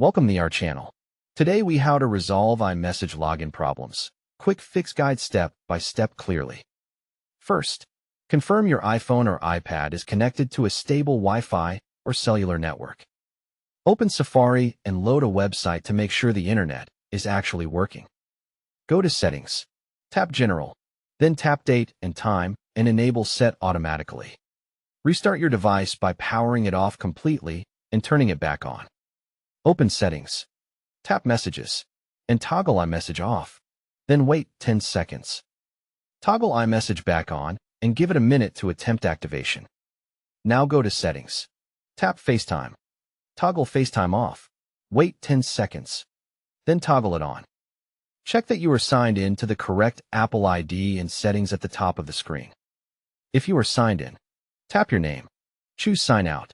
Welcome to our channel. Today we how to resolve iMessage login problems. Quick fix guide step by step clearly. First, confirm your iPhone or iPad is connected to a stable Wi-Fi or cellular network. Open Safari and load a website to make sure the internet is actually working. Go to Settings, tap General, then tap Date and Time and enable Set Automatically. Restart your device by powering it off completely and turning it back on. Open Settings, tap Messages, and toggle iMessage off. Then wait 10 seconds. Toggle iMessage back on and give it a minute to attempt activation. Now go to Settings, tap FaceTime. Toggle FaceTime off. Wait 10 seconds. Then toggle it on. Check that you are signed in to the correct Apple ID and settings at the top of the screen. If you are signed in, tap your name, choose Sign Out,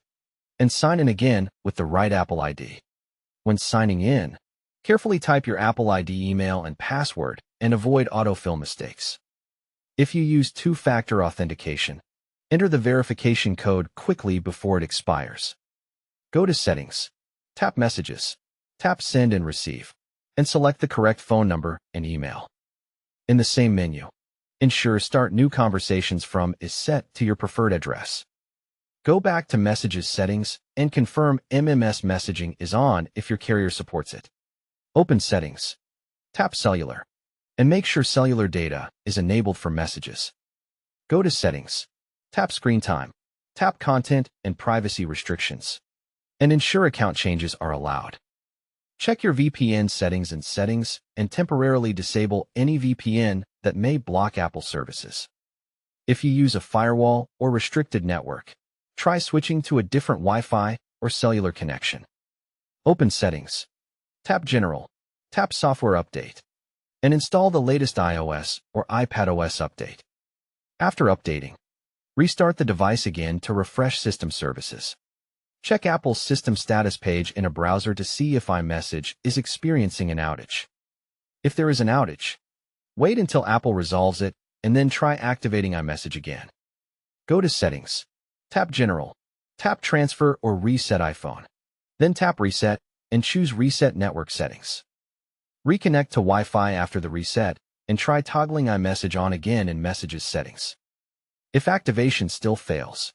and sign in again with the right Apple ID. When signing in, carefully type your Apple ID email and password and avoid autofill mistakes. If you use two-factor authentication, enter the verification code quickly before it expires. Go to Settings, tap Messages, tap Send and Receive, and select the correct phone number and email. In the same menu, ensure Start New Conversations From is set to your preferred address. Go back to Messages settings and confirm MMS messaging is on if your carrier supports it. Open Settings, tap Cellular, and make sure cellular data is enabled for messages. Go to Settings, tap Screen Time, tap Content and Privacy Restrictions, and ensure account changes are allowed. Check your VPN settings and temporarily disable any VPN that may block Apple services. If you use a firewall or restricted network, try switching to a different Wi-Fi or cellular connection. Open Settings, tap General, tap Software Update, and install the latest iOS or iPadOS update. After updating, restart the device again to refresh system services. Check Apple's system status page in a browser to see if iMessage is experiencing an outage. If there is an outage, wait until Apple resolves it and then try activating iMessage again. Go to Settings, tap General, tap Transfer or Reset iPhone, then tap Reset and choose Reset Network Settings. Reconnect to Wi-Fi after the reset and try toggling iMessage on again in Messages settings. If activation still fails,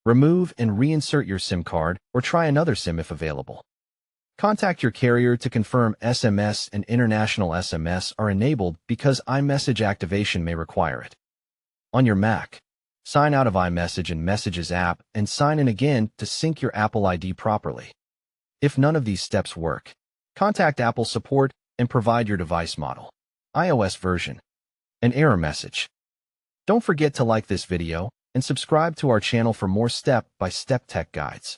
remove and reinsert your SIM card or try another SIM if available. Contact your carrier to confirm SMS and international SMS are enabled because iMessage activation may require it. On your Mac, sign out of iMessage and Messages app and sign in again to sync your Apple ID properly. If none of these steps work, contact Apple support and provide your device model, iOS version, and error message. Don't forget to like this video and subscribe to our channel for more step-by-step tech guides.